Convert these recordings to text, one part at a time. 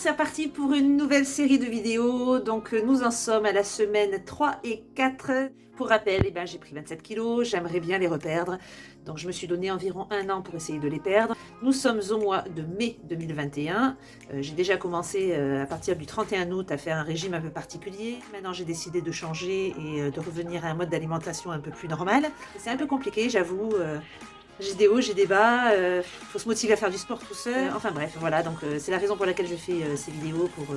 c'est reparti pour une nouvelle série de vidéos. Donc nous en sommes à la semaine 3 et 4. Pour rappel, j'ai pris 27 kilos, j'aimerais bien les reperdre. Donc je me suis donné environ 1 an pour essayer de les perdre. Nous sommes au mois de mai 2021. J'ai déjà commencé à partir du 31 août à faire un régime un peu particulier. Maintenant j'ai décidé de changer et de revenir à un mode d'alimentation un peu plus normal. C'est un peu compliqué, j'avoue. J'ai des hauts, j'ai des bas, faut se motiver à faire du sport tout seul. Enfin bref, voilà, donc c'est la raison pour laquelle je fais ces vidéos, pour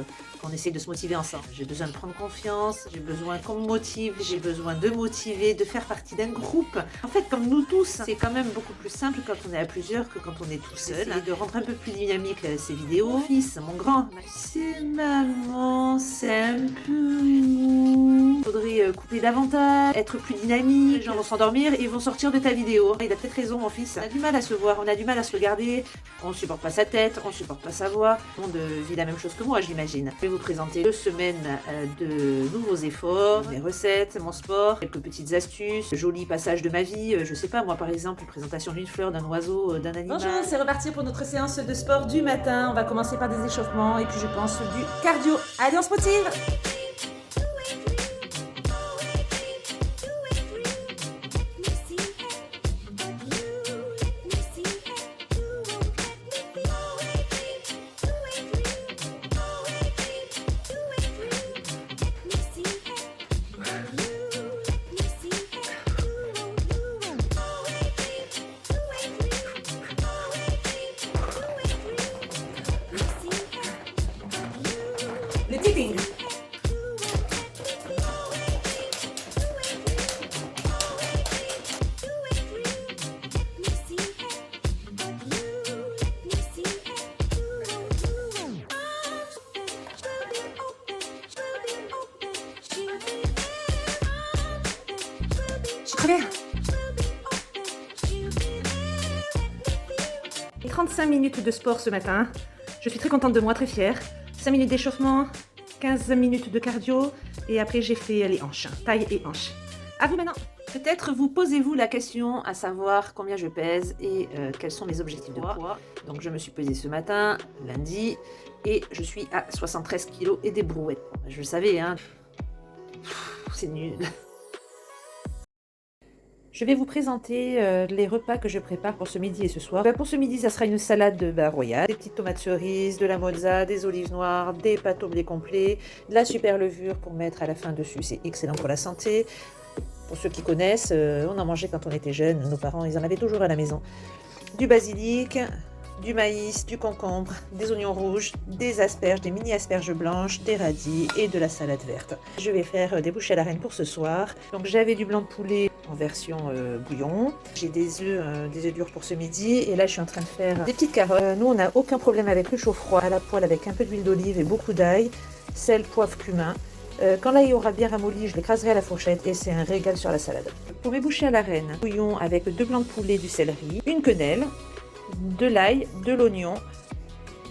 qu'on essaye de se motiver ensemble. J'ai besoin de prendre confiance, j'ai besoin qu'on me motive, j'ai besoin de motiver, de faire partie d'un groupe. En fait, comme nous tous, c'est quand même beaucoup plus simple quand on est à plusieurs que quand on est tout seul. Et de rendre un peu plus dynamique ces vidéos. Mon fils, mon grand, c'est maman, c'est un peu mou. Faudrait couper davantage, être plus dynamique. Les gens vont s'endormir et ils vont sortir de ta vidéo. Il a peut-être raison, mon fils. On a du mal à se voir, on a du mal à se regarder. On ne supporte pas sa tête, on ne supporte pas sa voix. Tout le monde vit la même chose que moi, j'imagine. Je vais vous présenter 2 semaines de nouveaux efforts, mes recettes, mon sport, quelques petites astuces, jolis passages de ma vie. Je sais pas, moi par exemple, présentation d'une fleur, d'un oiseau, d'un animal. Bonjour, c'est reparti pour notre séance de sport du matin. On va commencer par des échauffements et puis je pense du cardio. Allez, on se motive! Le tipping. Très bien. 35 minutes de sport ce matin. Je suis très contente de moi, très fière. 5 minutes d'échauffement, 15 minutes de cardio et après j'ai fait les hanches, taille et hanches. À vous maintenant. Peut-être vous posez-vous la question à savoir combien je pèse et quels sont mes objectifs de poids. Donc je me suis pesée ce matin, lundi, et je suis à 73 kg et des brouettes. Je le savais, hein. C'est nul. Je vais vous présenter les repas que je prépare pour ce midi et ce soir. Pour ce midi, ça sera une salade royale, des petites tomates cerises, de la mozza, des olives noires, des pâtes au blé complet, de la super levure pour mettre à la fin dessus, c'est excellent pour la santé. Pour ceux qui connaissent, on en mangeait quand on était jeunes, nos parents, ils en avaient toujours à la maison. Du basilic, du maïs, du concombre, des oignons rouges, des asperges, des mini asperges blanches, des radis et de la salade verte. Je vais faire des bouchées à la reine pour ce soir. Donc j'avais du blanc de poulet en version bouillon. J'ai des œufs durs pour ce midi et là je suis en train de faire des petites carottes. Nous on n'a aucun problème avec le chaud froid à la poêle avec un peu d'huile d'olive et beaucoup d'ail, sel, poivre, cumin. Quand l'ail aura bien ramolli, je l'écraserai à la fourchette et c'est un régal sur la salade. Pour mes bouchées à la reine, bouillon avec 2 blancs de poulet, du céleri, une quenelle, de l'ail, de l'oignon,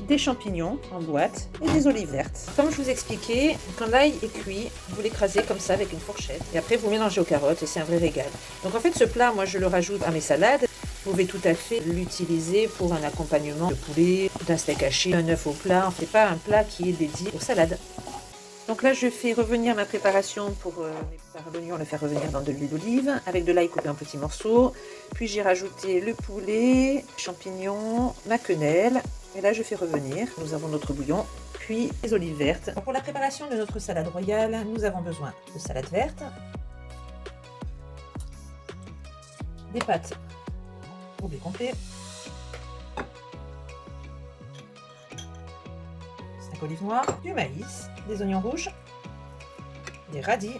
des champignons en boîte et des olives vertes. Comme je vous expliquais, quand l'ail est cuit, vous l'écrasez comme ça avec une fourchette et après vous mélangez aux carottes et c'est un vrai régal. Donc en fait ce plat, moi je le rajoute à mes salades. Vous pouvez tout à fait l'utiliser pour un accompagnement de poulet, d'un steak haché, un œuf au plat. On ne fait pas un plat qui est dédié aux salades. Donc là, je fais revenir ma préparation pour l'oignon, le faire revenir dans de l'huile d'olive, avec de l'ail coupé en petits morceaux. Puis j'ai rajouté le poulet, champignons, ma quenelle. Et là, je fais revenir. Nous avons notre bouillon, puis les olives vertes. Donc pour la préparation de notre salade royale, nous avons besoin de salade verte, des pâtes au blé complet, 5 olives noires, du maïs, des oignons rouges, des radis.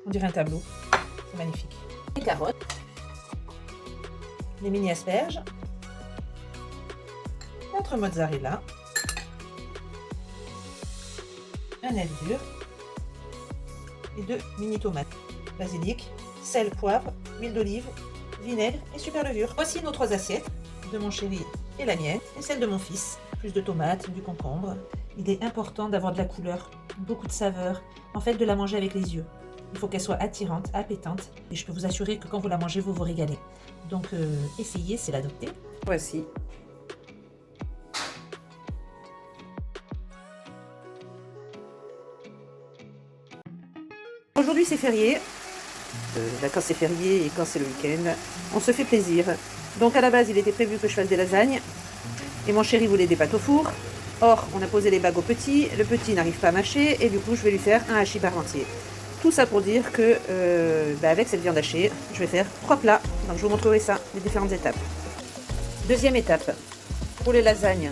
On dirait un tableau, c'est magnifique. Des carottes, des mini asperges, notre mozzarella, un œuf dur et 2 mini tomates, basilic, sel, poivre, huile d'olive, vinaigre et super levure. Voici nos 3 assiettes de mon chéri et la mienne et celle de mon fils. Plus de tomates, du concombre. Il est important d'avoir de la couleur, beaucoup de saveur, en fait de la manger avec les yeux. Il faut qu'elle soit attirante, appétante et je peux vous assurer que quand vous la mangez, vous vous régalez. Donc essayez, c'est l'adopter. Voici Aujourd'hui c'est férié, quand c'est férié et quand c'est le week-end, on se fait plaisir. Donc à la base il était prévu que je fasse des lasagnes et mon chéri voulait des pâtes au four. Or on a posé les bagues au petit, le petit n'arrive pas à mâcher et du coup je vais lui faire un hachis parmentier. Tout ça pour dire que avec cette viande hachée, je vais faire 3 plats. Donc je vous montrerai ça, les différentes étapes. Deuxième étape, pour les lasagnes.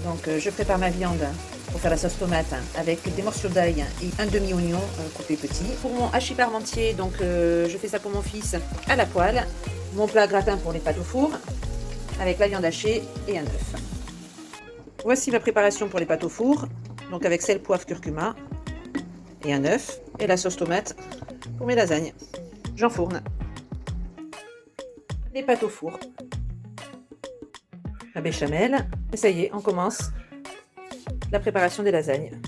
Donc je prépare ma viande pour faire la sauce tomate avec des morceaux d'ail et un demi-oignon coupé petit. Pour mon hachis parmentier, donc je fais ça pour mon fils à la poêle. Mon plat gratin pour les pâtes au four avec la viande hachée et un œuf. Voici ma préparation pour les pâtes au four, donc avec sel, poivre, curcuma et un œuf et la sauce tomate pour mes lasagnes. J'enfourne. Les pâtes au four. La béchamel. Et ça y est, on commence la préparation des lasagnes.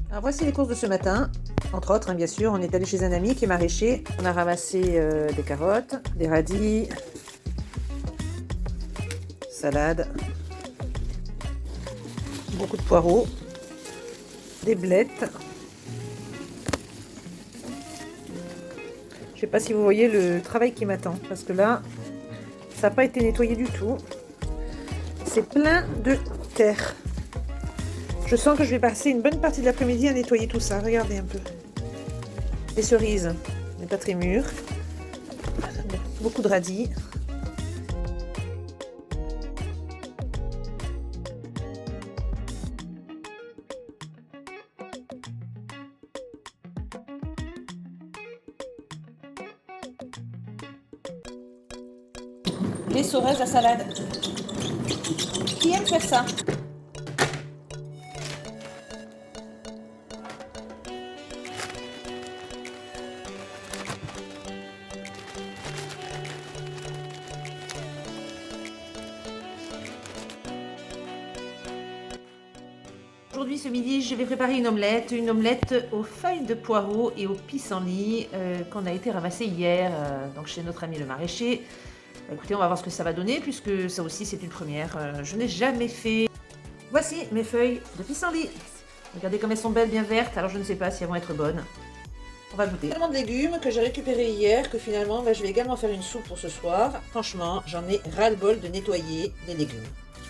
Alors voici les courses de ce matin. Entre autres, bien sûr, on est allé chez un ami qui est maraîcher. On a ramassé des carottes, des radis, salade, beaucoup de poireaux, des blettes. Je sais pas si vous voyez le travail qui m'attend, parce que là, ça n'a pas été nettoyé du tout. C'est plein de terre. Je sens que je vais passer une bonne partie de l'après-midi à nettoyer tout ça. Regardez un peu. Les cerises, n'est pas très mûres. Beaucoup de radis. Les sauvages à salade. Qui aime faire ça? Aujourd'hui, ce midi, je vais préparer une omelette aux feuilles de poireaux et aux pissenlits qu'on a été ramasser hier donc chez notre ami le maraîcher. Écoutez, on va voir ce que ça va donner puisque ça aussi c'est une première. Je n'ai jamais fait. Voici mes feuilles de pissenlit. Regardez comme elles sont belles, bien vertes. Alors je ne sais pas si elles vont être bonnes. On va goûter. Tellement de légumes que j'ai récupérés hier que finalement je vais également faire une soupe pour ce soir. Franchement, j'en ai ras-le-bol de nettoyer les légumes.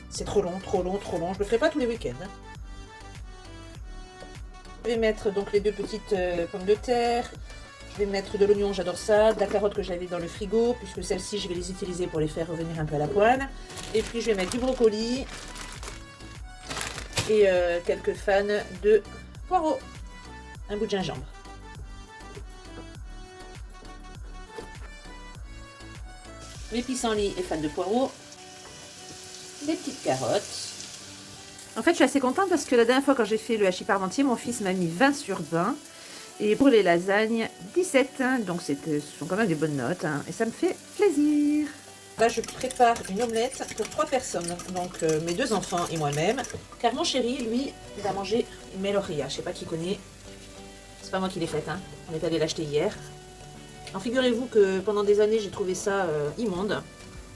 C'est trop long, trop long, trop long. Je le ferai pas tous les week-ends. Je vais mettre donc les 2 petites pommes de terre. Je vais mettre de l'oignon, j'adore ça, de la carotte que j'avais dans le frigo, puisque celles-ci, je vais les utiliser pour les faire revenir un peu à la poêle. Et puis, je vais mettre du brocoli et quelques fans de poireaux. Un bout de gingembre. Les pissenlits et fans de poireaux. Les petites carottes. En fait, je suis assez contente parce que la dernière fois, quand j'ai fait le hachis parmentier, mon fils m'a mis 20 sur 20. Et pour les lasagnes, 17, donc ce sont quand même des bonnes notes, et ça me fait plaisir. Là, je prépare une omelette pour 3 personnes, donc mes 2 enfants et moi-même, car mon chéri, lui, il va manger une meloria, je sais pas qui connaît, c'est pas moi qui l'ai faite, on est allé l'acheter hier. Alors figurez-vous que pendant des années, j'ai trouvé ça immonde,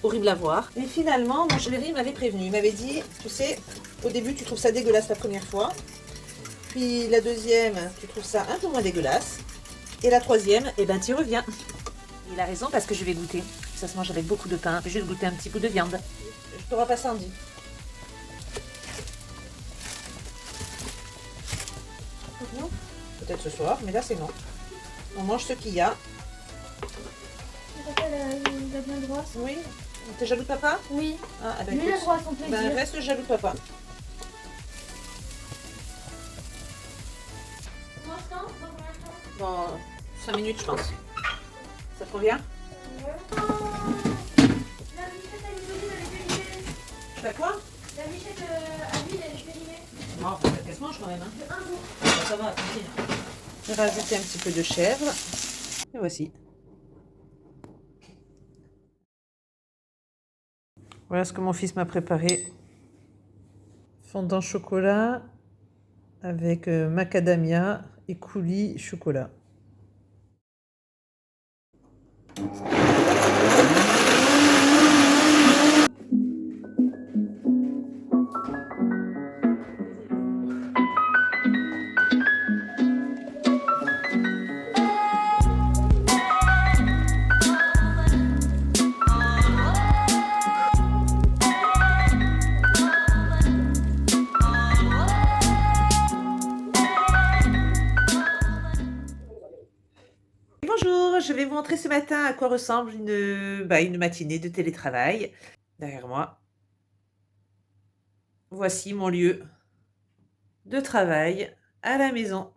horrible à voir, et finalement, mon chéri m'avait prévenu, il m'avait dit, tu sais, au début, tu trouves ça dégueulasse la première fois, puis la deuxième, tu trouves ça un peu moins dégueulasse. Et la troisième, eh ben tu y reviens. Il a raison parce que je vais goûter. Ça se mange avec beaucoup de pain. Je vais goûter un petit bout de viande. Je t'aurai pas samedi. Peut-être ce soir, mais là c'est non. On mange ce qu'il y a. Papa, il a bien le droit. Oui. T'es jaloux de papa? Oui. Ah, Mais il a le droit à son plaisir. Ben, reste jaloux de papa. Dans 5 minutes, je pense. Ça te convient? La michette à l'huile, elle est périmée. Tu fais quoi? La michette à l'huile, elle est périmée. Non, qu'elle se mange quand même. De 1 jour. Ça va, tranquille. Je vais rajouter un petit peu de chèvre. Et voici. Voilà ce que mon fils m'a préparé. Fondant chocolat avec macadamia et coulis chocolat. montrer ce matin à quoi ressemble une matinée de télétravail. Derrière moi, voici mon lieu de travail à la maison.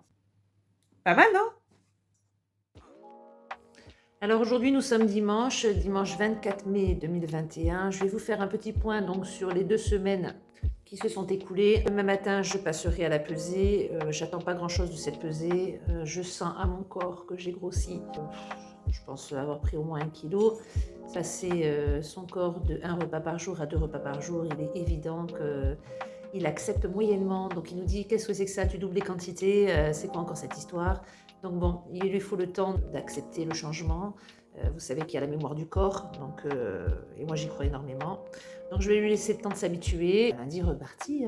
Pas mal, non? Alors aujourd'hui, nous sommes dimanche 24 mai 2021. Je vais vous faire un petit point donc sur les 2 semaines qui se sont écoulées. Demain matin, je passerai à la pesée. J'attends pas grand-chose de cette pesée. Je sens à mon corps que j'ai grossi. Je pense avoir pris au moins 1 kilo. Passer son corps de 1 repas par jour à 2 repas par jour, il est évident qu'il accepte moyennement. Donc il nous dit: «Qu'est-ce que c'est que ça? Tu doubles les quantités, c'est quoi encore cette histoire?» Donc bon, il lui faut le temps d'accepter le changement. Vous savez qu'il y a la mémoire du corps, donc, et moi j'y crois énormément. Donc je vais lui laisser le temps de s'habituer. Lundi reparti.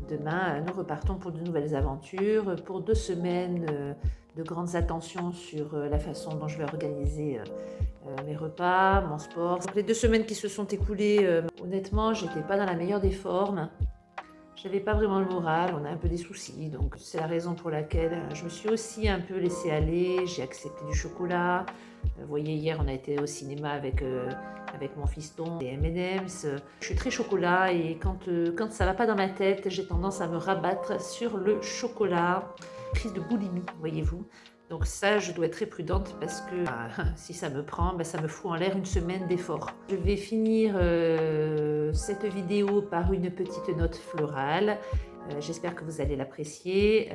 Demain, nous repartons pour de nouvelles aventures, pour 2 semaines de grandes attentions sur la façon dont je vais organiser mes repas, mon sport. Donc les 2 semaines qui se sont écoulées, honnêtement, j'étais pas dans la meilleure des formes. J'avais pas vraiment le moral, on a un peu des soucis, donc c'est la raison pour laquelle je me suis aussi un peu laissée aller, j'ai accepté du chocolat. Vous voyez, hier, on a été au cinéma avec mon fiston, des M&M's. Je suis très chocolat et quand ça va pas dans ma tête, j'ai tendance à me rabattre sur le chocolat. Crise de boulimie, voyez-vous. Donc ça, je dois être très prudente parce que si ça me prend, ça me fout en l'air une semaine d'effort. Je vais finir cette vidéo par une petite note florale. J'espère que vous allez l'apprécier.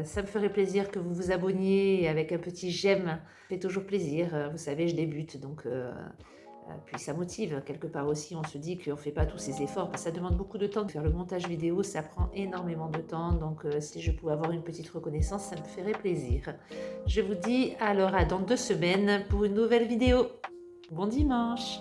Ça me ferait plaisir que vous vous abonniez avec un petit j'aime. Ça fait toujours plaisir. Vous savez, je débute, donc puis ça motive. Quelque part aussi, on se dit qu'on ne fait pas tous ces efforts, parce que ça demande beaucoup de temps de faire le montage vidéo, ça prend énormément de temps. Donc si je pouvais avoir une petite reconnaissance, ça me ferait plaisir. Je vous dis alors à dans 2 semaines pour une nouvelle vidéo. Bon dimanche!